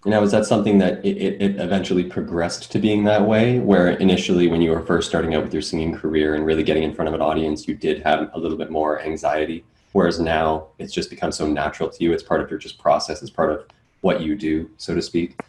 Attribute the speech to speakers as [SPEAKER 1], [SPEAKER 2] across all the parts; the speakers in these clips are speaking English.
[SPEAKER 1] Now, is that something that it eventually progressed to being that way, where initially when you were first starting out with your singing career and really getting in front of an audience, you did have a little bit more anxiety, whereas now it's just become so natural to you, it's part of your just process, it's part of what you do, so to speak?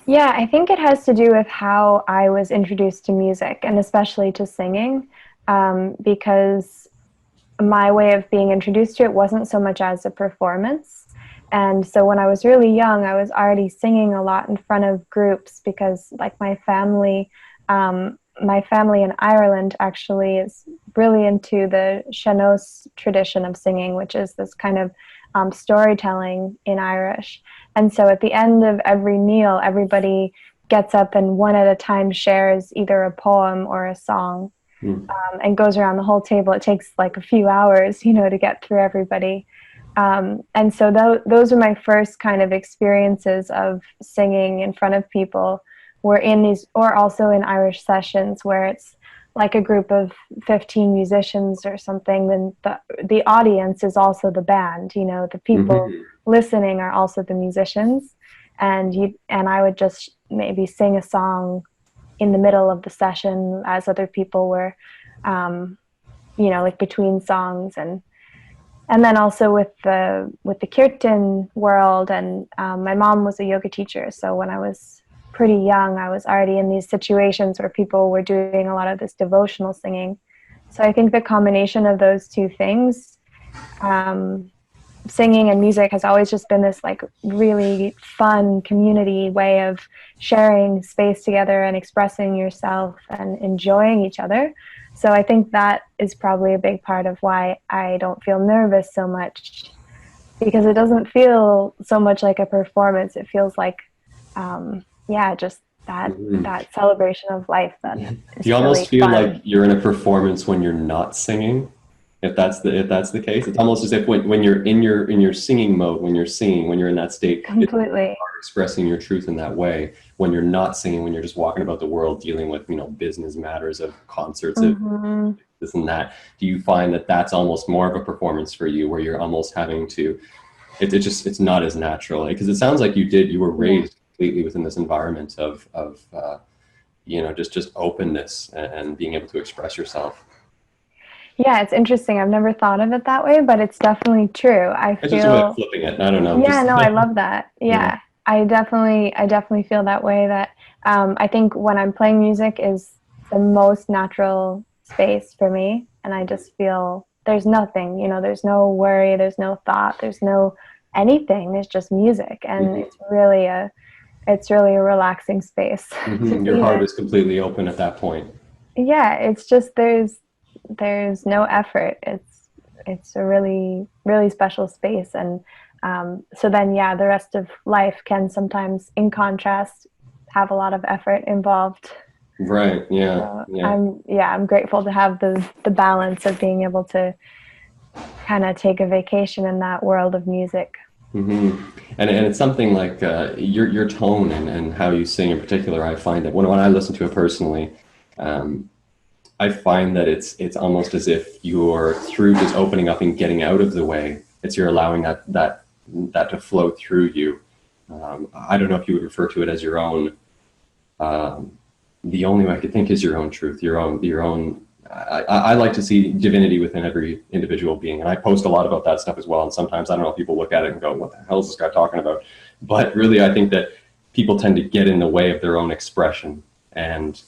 [SPEAKER 2] Yeah, I think it has to do with how I was introduced to music and especially to singing, because my way of being introduced to it wasn't so much as a performance. And so when I was really young, I was already singing a lot in front of groups because, like, my family in Ireland actually is really into the sean-nós tradition of singing, which is this kind of storytelling in Irish. And so at the end of every meal, everybody gets up and one at a time shares either a poem or a song, and goes around the whole table. It takes like a few hours, to get through everybody. And so those are my first kind of experiences of singing in front of people, were in these, or also in Irish sessions where it's like a group of 15 musicians or something. Then the audience is also the band, the people listening are also the musicians. And I would just maybe sing a song in the middle of the session as other people were, like between songs. And then also with the kirtan world, and my mom was a yoga teacher, so when I was pretty young, I was already in these situations where people were doing a lot of this devotional singing. So I think the combination of those two things, singing and music, has always just been this like really fun community way of sharing space together and expressing yourself and enjoying each other. So I think that is probably a big part of why I don't feel nervous so much, because it doesn't feel so much like a performance. It feels like, just that celebration of life. That is
[SPEAKER 1] Do you almost
[SPEAKER 2] really
[SPEAKER 1] feel
[SPEAKER 2] fun.
[SPEAKER 1] like you're in a performance when you're not singing? If that's the case, it's almost as if when you're in your singing mode, when you're singing, when you're in that state, it's
[SPEAKER 2] Completely.
[SPEAKER 1] expressing your truth in that way. When you're not singing, when you're just walking about the world dealing with business matters of concerts of this and that, do you find that that's almost more of a performance for you, where you're almost having to, it's not as natural? Because it sounds like you were raised completely within this environment of just openness and being able to express yourself.
[SPEAKER 2] Yeah, it's interesting. I've never thought of it that way, but it's definitely true.
[SPEAKER 1] It's just a way of flipping it. I don't know.
[SPEAKER 2] Yeah, no, I love that. Yeah, I definitely feel that way. That I think when I'm playing music is the most natural space for me, and I just feel there's nothing, there's no worry, there's no thought, there's no anything. There's just music, and it's really a relaxing space.
[SPEAKER 1] Your heart is completely open at that point.
[SPEAKER 2] Yeah, it's just there's no effort. It's a really, really special space. And so then, the rest of life can sometimes, in contrast, have a lot of effort involved.
[SPEAKER 1] Right. Yeah.
[SPEAKER 2] So
[SPEAKER 1] yeah.
[SPEAKER 2] I'm grateful to have the balance of being able to kind of take a vacation in that world of music.
[SPEAKER 1] And it's something like your tone and how you sing in particular. I find that when I listen to it personally, I find that it's almost as if you're, through just opening up and getting out of the way, you're allowing that to flow through you. I don't know if you would refer to it as your own. The only way I could think is your own truth, your own. I like to see divinity within every individual being, and I post a lot about that stuff as well. And sometimes I don't know if people look at it and go, "What the hell is this guy talking about?" But really, I think that people tend to get in the way of their own expression, and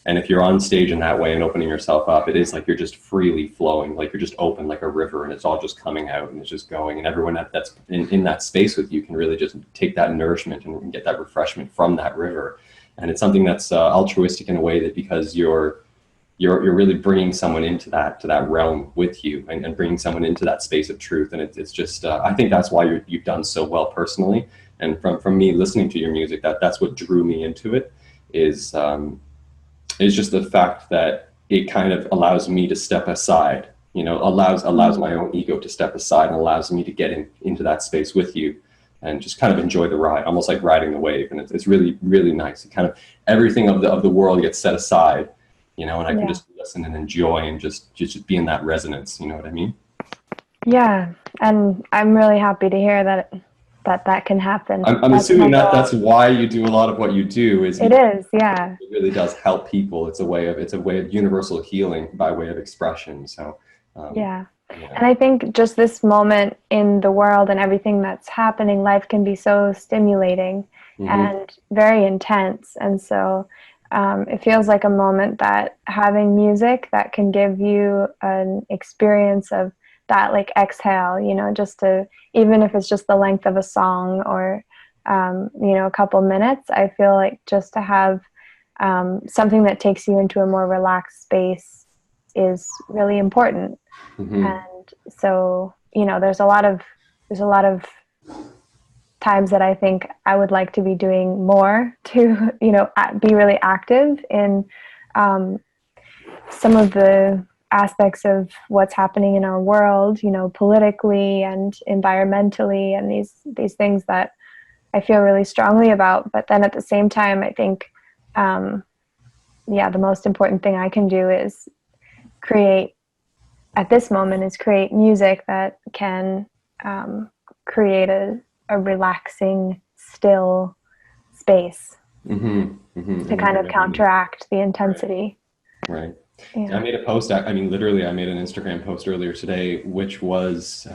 [SPEAKER 1] if you're on stage in that way and opening yourself up, it is like you're just freely flowing, like you're just open like a river, and it's all just coming out and it's just going. And everyone that's in that space with you can really just take that nourishment and get that refreshment from that river. And it's something that's altruistic in a way, that because you're really bringing someone into that realm with you, and bringing someone into that space of truth. And it's just I think that's why you've done so well personally. And from me listening to your music, that's what drew me into it, is just the fact that it kind of allows me to step aside, allows my own ego to step aside, and allows me to get into that space with you and just kind of enjoy the ride, almost like riding the wave. And it's really, really nice. It kind of, everything of the world gets set aside, and I can just listen and enjoy and just be in that resonance. You know what I mean?
[SPEAKER 2] Yeah, and I'm really happy to hear that that can happen.
[SPEAKER 1] I'm assuming that's why you do a lot of what you do.
[SPEAKER 2] It is, yeah.
[SPEAKER 1] It really does help people. It's a way of universal healing by way of expression. So
[SPEAKER 2] yeah. And I think just this moment in the world and everything that's happening, life can be so stimulating and very intense. And so it feels like a moment that having music that can give you an experience of that, like exhale, you know, just to, even if it's just the length of a song or, you know, a couple minutes, I feel like just to have something that takes you into a more relaxed space is really important. And so, you know, there's a lot of times that I think I would like to be doing more to, you know, be really active in some of the aspects of what's happening in our world, you know, politically and environmentally, and these things that I feel really strongly about. But then at the same time, I think, the most important thing I can do is create music that can create a relaxing, still space to kind of counteract the intensity.
[SPEAKER 1] Right. Yeah. I made a post, I mean, literally, I made an Instagram post earlier today, which was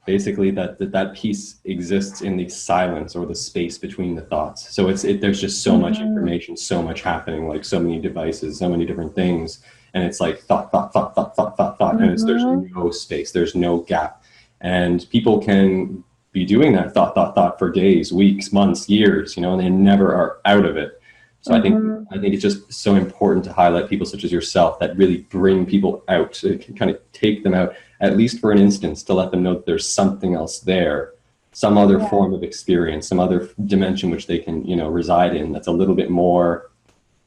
[SPEAKER 1] basically that piece exists in the silence or the space between the thoughts. So there's just so much information, so much happening, like so many devices, so many different things. And it's like thought. And there's no space, there's no gap. And people can be doing that thought for days, weeks, months, years, you know, and they never are out of it. So I think it's just so important to highlight people such as yourself that really bring people out, to kind of take them out, at least for an instance, to let them know that there's something else there, some other form of experience, some other dimension which they can, you know, reside in, that's a little bit more,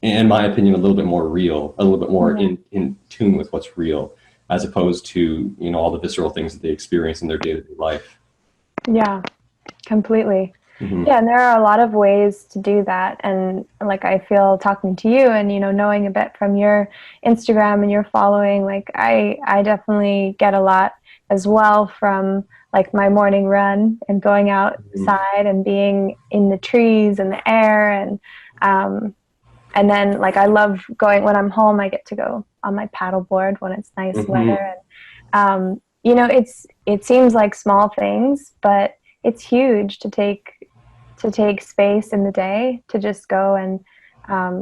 [SPEAKER 1] in my opinion, a little bit more real, a little bit more in tune with what's real, as opposed to, you know, all the visceral things that they experience in their day-to-day life. Yeah,
[SPEAKER 2] completely. Yeah, and there are a lot of ways to do that. And like, I feel talking to you and, you know, knowing a bit from your Instagram and your following, like I definitely get a lot as well from like my morning run and going outside and being in the trees and the air. And then like, I love going, when I'm home, I get to go on my paddleboard when it's nice weather. And, you know, it seems like small things, but it's huge to take space in the day to just go and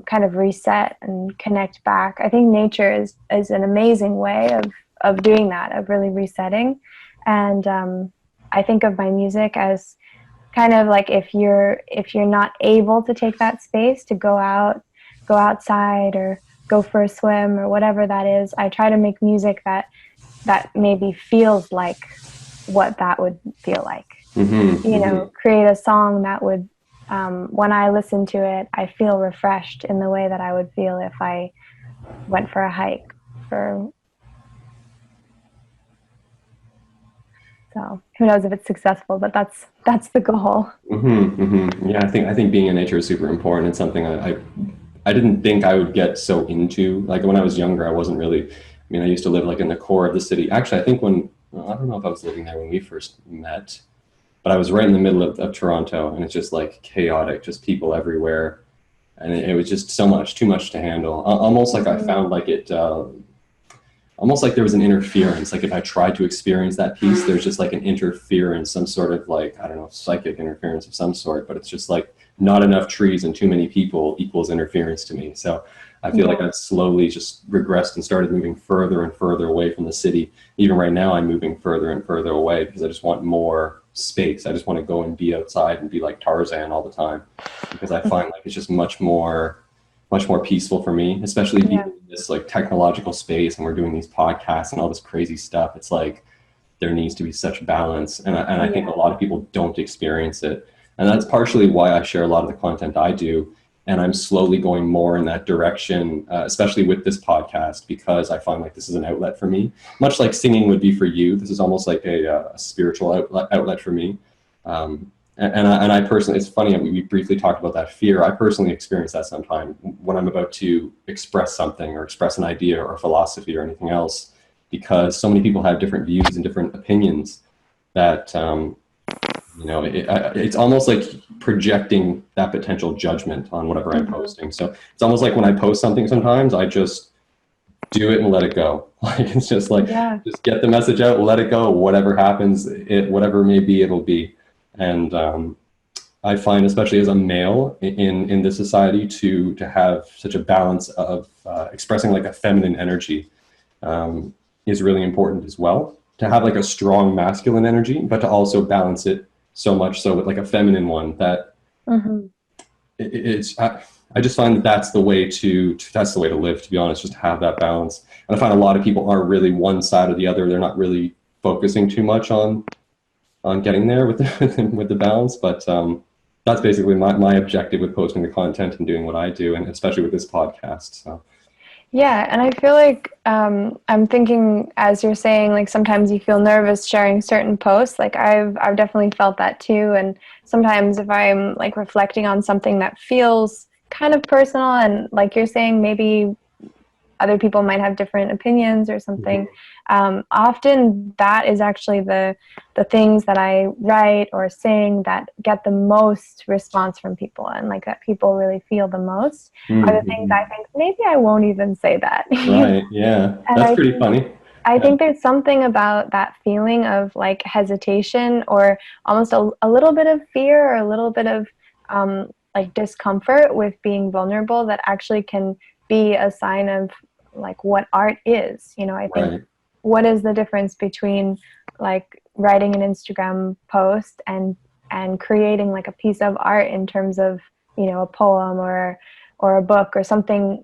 [SPEAKER 2] kind of reset and connect back. I think nature is an amazing way of doing that, of really resetting. And I think of my music as kind of like if you're not able to take that space to go outside or go for a swim or whatever that is, I try to make music that maybe feels like what that would feel like. You know, create a song that would, when I listen to it, I feel refreshed in the way that I would feel if I went for a hike. So who knows if it's successful, but that's the goal.
[SPEAKER 1] Yeah, I think being in nature is super important. It's something I didn't think I would get so into. Like when I was younger, I wasn't really, I mean, I used to live like in the core of the city. Actually, I think I don't know if I was living there when we first met, but I was right in the middle of Toronto, and it's just like chaotic, just people everywhere. And it was just too much to handle. Almost like I found like almost like there was an interference. Like if I tried to experience that piece, there's just like an interference, some sort of like, I don't know, psychic interference of some sort, but it's just like not enough trees and too many people equals interference to me. So I feel like I've slowly just regressed and started moving further and further away from the city. Even right now, I'm moving further and further away because I just want more space. I just want to go and be outside and be like Tarzan all the time, because I find like it's just much more peaceful for me, especially being in this like technological space, and we're doing these podcasts and all this crazy stuff. It's like there needs to be such balance, and I think a lot of people don't experience it, and that's partially why I share a lot of the content I do. And I'm slowly going more in that direction, especially with this podcast, because I find like this is an outlet for me, much like singing would be for you. This is almost like a spiritual outlet for me. And I personally, it's funny, we briefly talked about that fear. I personally experience that sometimes when I'm about to express something or express an idea or philosophy or anything else, because so many people have different views and different opinions that You know, it's almost like projecting that potential judgment on whatever I'm posting. So it's almost like when I post something, sometimes I just do it and let it go. Like, it's just like, just get the message out, let it go. Whatever happens, whatever it may be, it'll be. And I find, especially as a male in this society, to have such a balance of expressing like a feminine energy is really important as well. To have like a strong masculine energy, but to also balance it so much so with like a feminine one that I just find that that's the way to live, to be honest, just have that balance. And I find a lot of people aren't really one side or the other. They're not really focusing too much on getting there with the balance. But that's basically my objective with posting the content and doing what I do, and especially with this podcast. So.
[SPEAKER 2] Yeah, and I feel like I'm thinking, as you're saying, like sometimes you feel nervous sharing certain posts. Like I've definitely felt that too. And sometimes if I'm like reflecting on something that feels kind of personal, and like you're saying, maybe other people might have different opinions or something. Often that is actually the things that I write or sing that get the most response from people, and like that people really feel the most are the things I think maybe I won't even say that.
[SPEAKER 1] Right, yeah. That's pretty funny.
[SPEAKER 2] I think there's something about that feeling of like hesitation or almost a little bit of fear or a little bit of like discomfort with being vulnerable that actually can be a sign of like what art is. You know, I think what is the difference between like writing an Instagram post and creating like a piece of art in terms of, you know, a poem or a book or something,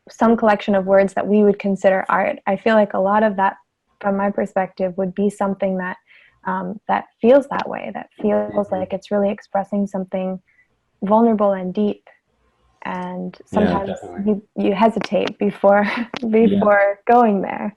[SPEAKER 2] some collection of words that we would consider art. I feel like a lot of that, from my perspective, would be something that that feels that way, that feels like it's really expressing something vulnerable and deep. And sometimes you hesitate before going there.